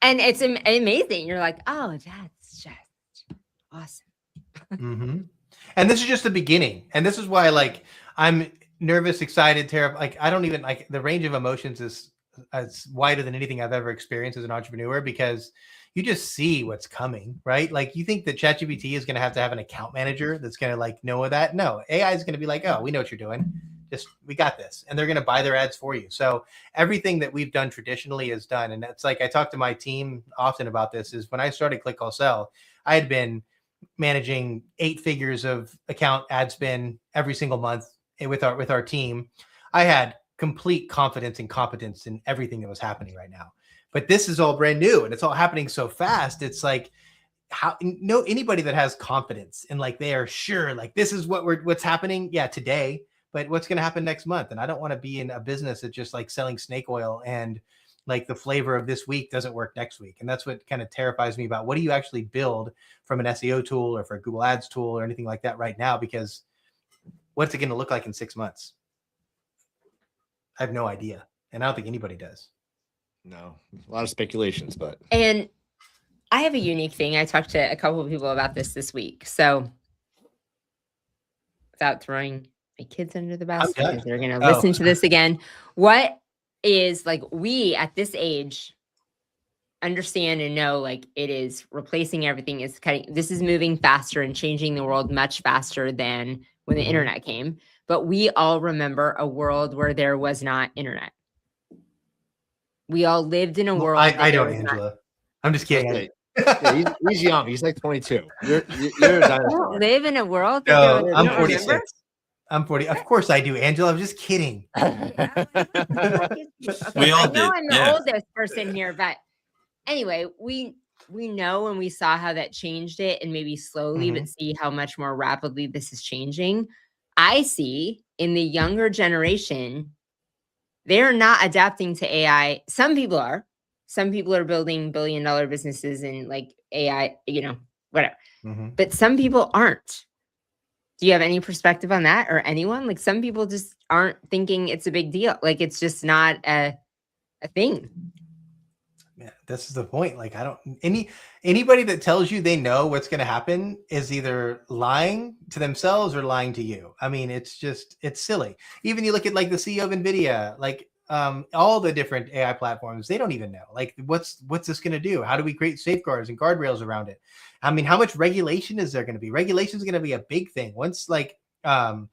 And it's amazing. You're like, oh, that's just awesome. And this is just the beginning. And this is why, like, I'm nervous, excited, terrified. Like, I don't even like the range of emotions is wider than anything I've ever experienced as an entrepreneur, because you just see what's coming, right? Like, you think that ChatGPT is going to have an account manager that's going to like know that. No, AI is going to be like, oh, we know what you're doing. We got this. And they're going to buy their ads for you. So everything that we've done traditionally is done. And that's like, I talk to my team often about this, is when I started Click Call Sell, I had been managing 8 figures of account ad spend every single month with our team. I had complete confidence and competence in everything that was happening right now. But this is all brand new and it's all happening so fast. It's like, anybody that has confidence and like they are sure, like, this is what's happening, today, but what's going to happen next month. And I don't want to be in a business that's just like selling snake oil and like the flavor of this week doesn't work next week. And that's what kind of terrifies me about what do you actually build from an SEO tool or for a Google Ads tool or anything like that right now, because what's it going to look like in 6 months? I have no idea. And I don't think anybody does. No, a lot of speculations, but. And I have a unique thing. I talked to a couple of people about this week. So without throwing my kids under the bus, because they're going to listen to this again. What is, like, we at this age understand and know, like, it is replacing everything. It's cutting. This is moving faster and changing the world much faster than when the internet came. But we all remember a world where there was not internet. We all lived in a world. I don't, Angela. I'm just kidding. He's young. He's like 22. You're a dinosaur. Live in a world. No, I'm 46. I'm 40. Of course I do, Angela. I'm just kidding. We all I did. know I'm the oldest person here, but anyway, we know and we saw how that changed it, and maybe slowly, but see how much more rapidly this is changing. I see in the younger generation, they're not adapting to AI. Some people are. Some people are building billion-dollar businesses in like AI, whatever. But some people aren't. Do you have any perspective on that, or anyone? Like, some people just aren't thinking it's a big deal. Like, it's just not a thing. Yeah, this is the point. Like, anybody that tells you they know what's going to happen is either lying to themselves or lying to you. I mean, it's silly. Even you look at like the CEO of NVIDIA, like all the different AI platforms, they don't even know. Like, what's this going to do? How do we create safeguards and guardrails around it? I mean, how much regulation is there going to be? Regulation is going to be a big thing. Once artificial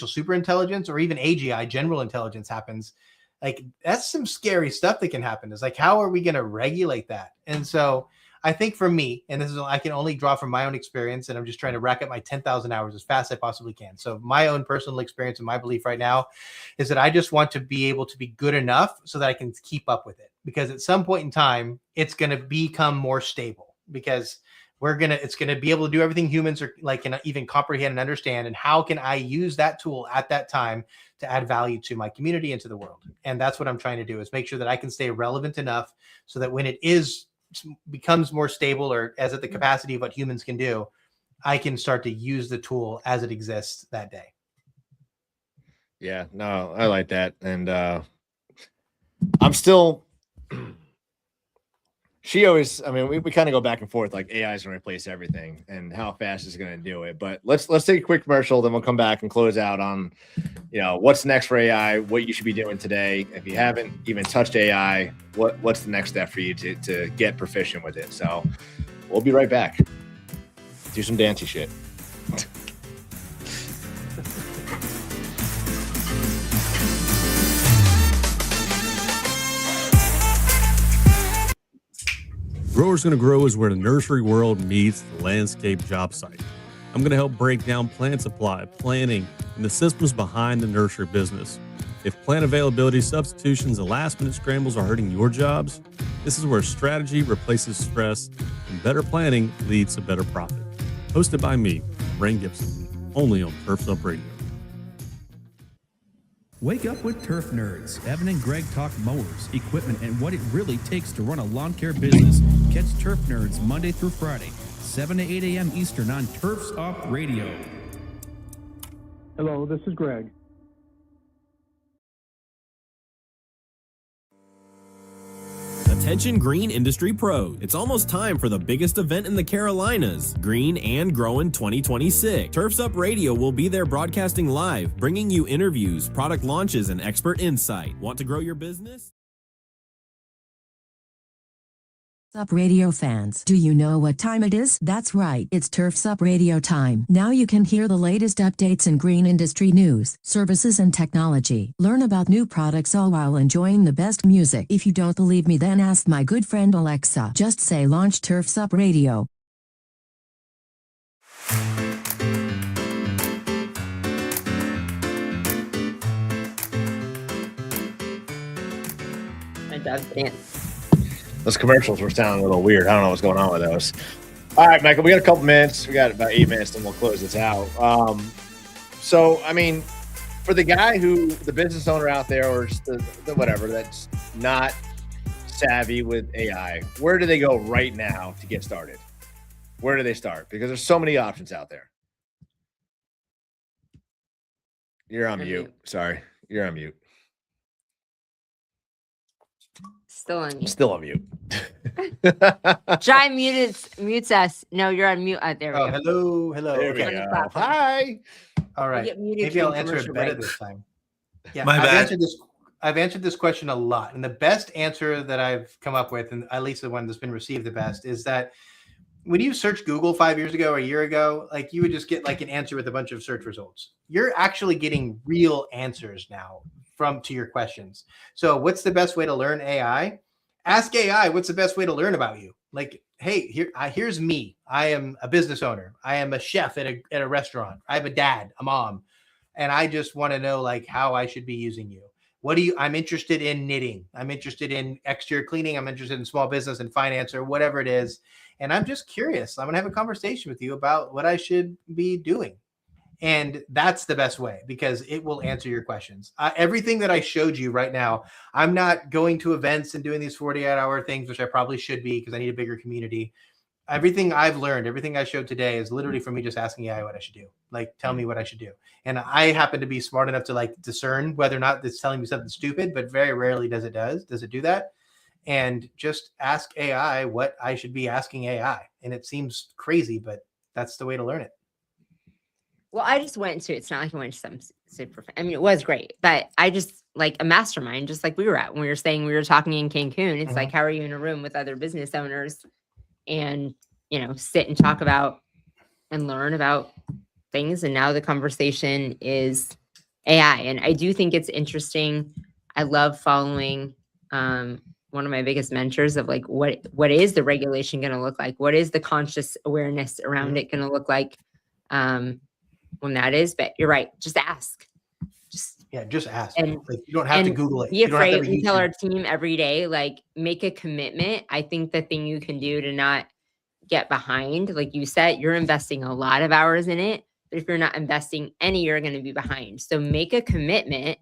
superintelligence or even AGI, general intelligence, happens, like, that's some scary stuff that can happen. Is like, how are we going to regulate that? And so I think for me, and this is, I can only draw from my own experience, and I'm just trying to rack up my 10,000 hours as fast as I possibly can. So my own personal experience and my belief right now is that I just want to be able to be good enough so that I can keep up with it, because at some point in time, it's going to become more stable, because it's going to be able to do everything humans are like, can even comprehend and understand. And how can I use that tool at that time to add value to my community and to the world? And that's what I'm trying to do, is make sure that I can stay relevant enough so that when it becomes more stable, or as at the capacity of what humans can do, I can start to use the tool as it exists that day. Yeah, no, I like that. And I'm still, she always, I mean, we kind of go back and forth, like AI is going to replace everything and how fast is going to do it. But let's take a quick commercial, then we'll come back and close out on, what's next for AI, what you should be doing today. If you haven't even touched AI, what's the next step for you to get proficient with it? So we'll be right back. Do some dancey shit. Growers Gonna Grow is where the nursery world meets the landscape job site. I'm gonna help break down plant supply, planning, and the systems behind the nursery business. If plant availability, substitutions, and last-minute scrambles are hurting your jobs, this is where strategy replaces stress and better planning leads to better profit. Hosted by me, Rain Gibson, only on Turf's Up Radio. Wake up with Turf Nerds. Evan and Greg talk mowers, equipment, and what it really takes to run a lawn care business. Catch Turf Nerds Monday through Friday, 7 to 8 a.m. Eastern on Turf's Up Radio. Hello, this is Greg. Attention green industry pros. It's almost time for the biggest event in the Carolinas, Green and Growing 2026. Turf's Up Radio will be there broadcasting live, bringing you interviews, product launches, and expert insight. Want to grow your business? Up Radio fans, do you know what time it is? That's right, it's Turf's Up Radio time. Now you can hear the latest updates in green industry news, services, and technology. Learn about new products all while enjoying the best music. If you don't believe me, then ask my good friend Alexa. Just say launch Turf's Up Radio. My dog's dance. Those commercials were sounding a little weird. I don't know what's going on with those. All right, Michael, we got a couple minutes. We got about 8 minutes, then we'll close this out. So, I mean, for the guy the business owner out there, or just the whatever, that's not savvy with AI, where do they go right now to get started? Where do they start? Because there's so many options out there. You're on mute. Sorry. You're on mute. Still on mute. Still on mute. Jai mutes us. No, you're on mute. There we go. Hello. There we go. Hi. All right. Maybe I'll answer it better this time. Yeah, My bad. I've answered this question a lot, and the best answer that I've come up with, and at least the one that's been received the best, is that when you search Google 5 years ago or a year ago, like, you would just get like an answer with a bunch of search results. You're actually getting real answers now to your questions. So what's the best way to learn AI? Ask AI, what's the best way to learn about you? Like, hey, here's me. I am a business owner. I am a chef at a restaurant. I have a dad, a mom, and I just want to know, like, how I should be using you. I'm interested in knitting. I'm interested in exterior cleaning. I'm interested in small business and finance, or whatever it is. And I'm just curious. I'm going to have a conversation with you about what I should be doing. And that's the best way, because it will answer your questions. Everything that I showed you right now, I'm not going to events and doing these 48-hour things, which I probably should be, because I need a bigger community. Everything I've learned, everything I showed today is literally from me just asking AI what I should do. Like, tell me what I should do. And I happen to be smart enough to like discern whether or not it's telling me something stupid, but very rarely does it do that. And just ask AI what I should be asking AI. And it seems crazy, but that's the way to learn it. Well, I just went to, it's not like I went to some super, I mean, it was great, but I just like a mastermind, just like we were at when we were saying we were talking in Cancun. It's like, how are you in a room with other business owners and, sit and talk about and learn about things. And now the conversation is AI. And I do think it's interesting. I love following one of my biggest mentors of like, what is the regulation going to look like? What is the conscious awareness around it going to look like when that is? But you're right. Just ask. Just ask. And like, you don't have to Google it. Be afraid. We tell our team every day, like, make a commitment. I think the thing you can do to not get behind, like you said, you're investing a lot of hours in it. But if you're not investing any, you're going to be behind. So make a commitment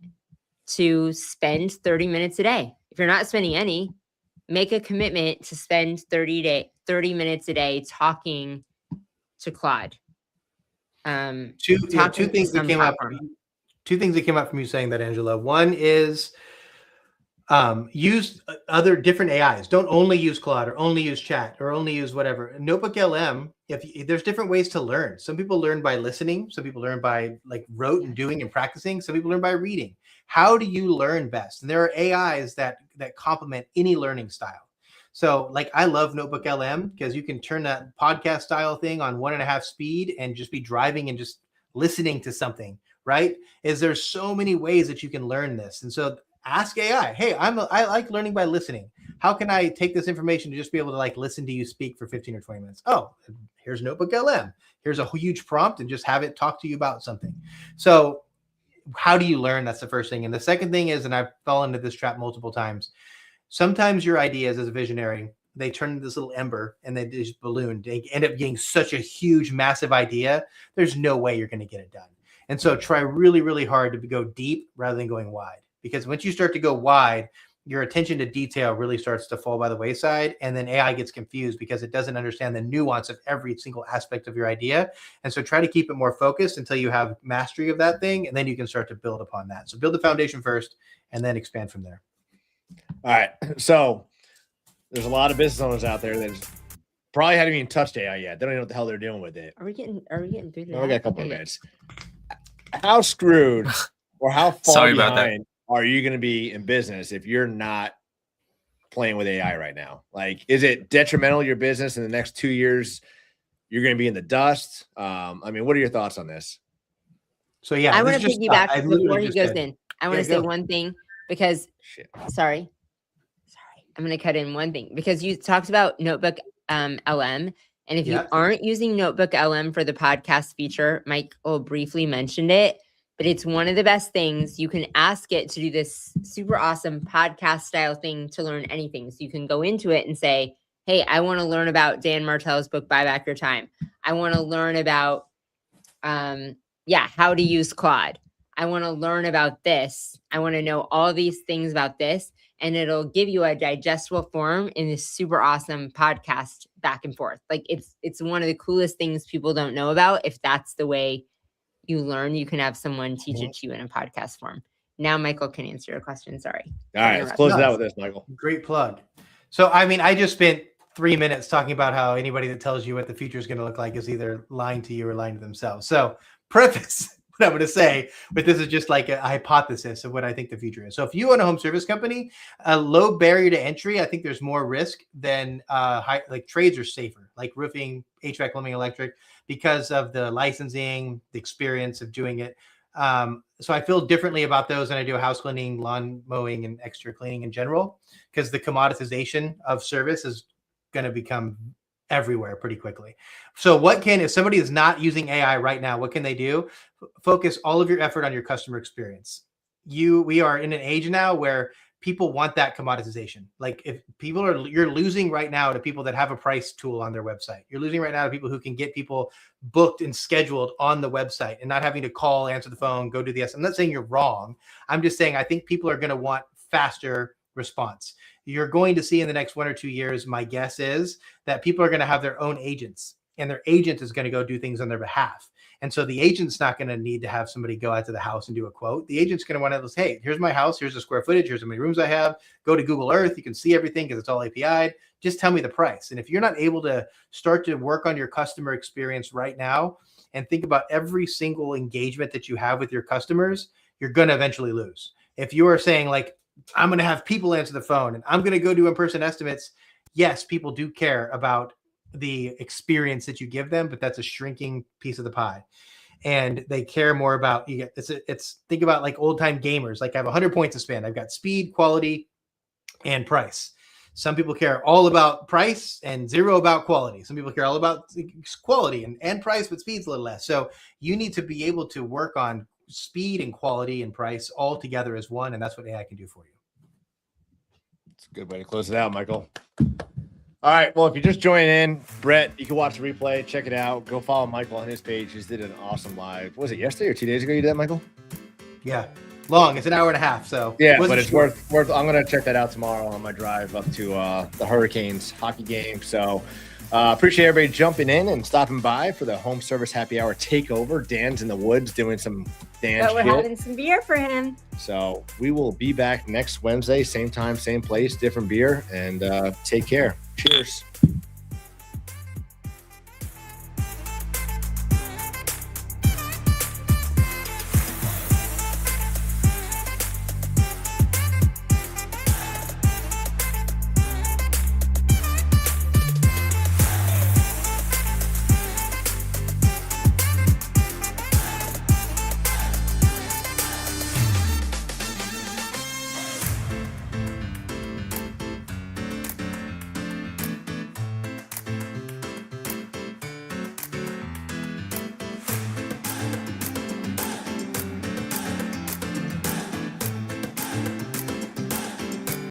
to spend 30 minutes a day. If you're not spending any, make a commitment to spend 30 minutes a day talking to Claude. Two things that came up. Two things that came up from you saying that, Angela. One is use other different AIs. Don't only use Claude or only use Chat or only use whatever. Notebook LM, if there's different ways to learn. Some people learn by listening. Some people learn by like rote and doing and practicing. Some people learn by reading. How do you learn best? And there are AIs that complement any learning style. So like I love Notebook LM because you can turn that podcast style thing on 1.5 speed and just be driving and just listening to something, right? There's so many ways that you can learn this. And so ask AI, hey, I like learning by listening. How can I take this information to just be able to like listen to you speak for 15 or 20 minutes? Oh, here's Notebook LM. Here's a huge prompt and just have it talk to you about something. So how do you learn? That's the first thing. And the second thing is, and I've fallen into this trap multiple times, sometimes your ideas as a visionary, they turn into this little ember and they just balloon. They end up getting such a huge, massive idea. There's no way you're going to get it done. And so try really, really hard to go deep rather than going wide. Because once you start to go wide, your attention to detail really starts to fall by the wayside. And then AI gets confused because it doesn't understand the nuance of every single aspect of your idea. And so try to keep it more focused until you have mastery of that thing. And then you can start to build upon that. So build the foundation first and then expand from there. All right. So there's a lot of business owners out there that probably haven't even touched AI yet. They don't even know what the hell they're doing with it. Are we getting through that? No, we got a couple of minutes. How screwed or how far behind are you going to be in business if you're not playing with AI right now? Like, is it detrimental to your business in the next 2 years? You're going to be in the dust. I mean, what are your thoughts on this? So yeah, I want to piggyback before he goes in. I want to say one thing because sorry, I'm going to cut in one thing because you talked about Notebook LM. And if you aren't using Notebook LM for the podcast feature, Michael briefly mentioned it, but it's one of the best things. You can ask it to do this super awesome podcast style thing to learn anything. So you can go into it and say, hey, I want to learn about Dan Martell's book, Buy Back Your Time. I want to learn about, how to use Claude. I want to learn about this. I want to know all these things about this. And it'll give you a digestible form in this super awesome podcast back and forth. Like it's one of the coolest things people don't know about. If that's the way you learn, you can have someone teach it to you in a podcast form. Now Michael can answer your question. Sorry. All right, let's close it out with this, Michael. Great plug. So, I mean, I just spent 3 minutes talking about how anybody that tells you what the future is going to look like is either lying to you or lying to themselves. So preface what I'm going to say, but this is just like a hypothesis of what I think the future is. So if you own a home service company, a low barrier to entry, I think there's more risk than like trades are safer, like roofing, HVAC, plumbing, electric, because of the licensing, the experience of doing it. So I feel differently about those than I do house cleaning, lawn mowing, and extra cleaning in general, because the commoditization of service is going to become everywhere pretty quickly. So if somebody is not using AI right now, what can they do? Focus all of your effort on your customer experience. We are in an age now where people want that commoditization. Like if you're losing right now to people that have a price tool on their website. You're losing right now to people who can get people booked and scheduled on the website and not having to call, answer the phone, go do the I'm not saying you're wrong. I'm just saying I think people are going to want faster response. You're going to see in the next 1 or 2 years, my guess is that people are going to have their own agents and their agent is going to go do things on their behalf. And so the agent's not going to need to have somebody go out to the house and do a quote. The agent's going to want to say, hey, here's my house. Here's the square footage. Here's how many rooms I have. Go to Google Earth. You can see everything because it's all API'd. Just tell me the price. And if you're not able to start to work on your customer experience right now and think about every single engagement that you have with your customers, you're going to eventually lose. If you are saying like, I'm going to have people answer the phone and I'm going to go do in-person estimates, yes, people do care about the experience that you give them, but that's a shrinking piece of the pie. And they care more about it's think about like old time gamers. Like I have 100 points to spend. I've got speed, quality, and price. Some people care all about price and zero about quality. Some people care all about quality and price, but speed's a little less. So you need to be able to work on speed and quality and price all together as one, and that's what AI can do for you. It's a good way to close it out, Michael. All right. Well, if you're just joining in, Brett, you can watch the replay. Check it out. Go follow Michael on his page. He just did an awesome live. Was it yesterday or 2 days ago you did that, Michael? Yeah. Long. It's an hour and a half. So yeah, but it's worth. I'm gonna check that out tomorrow on my drive up to the Hurricanes hockey game. So appreciate everybody jumping in and stopping by for the home service happy hour takeover. Dan's in the woods doing some Dan But we're shit. having some beer for him. So we will be back next Wednesday, same time, same place, different beer, and take care. Cheers.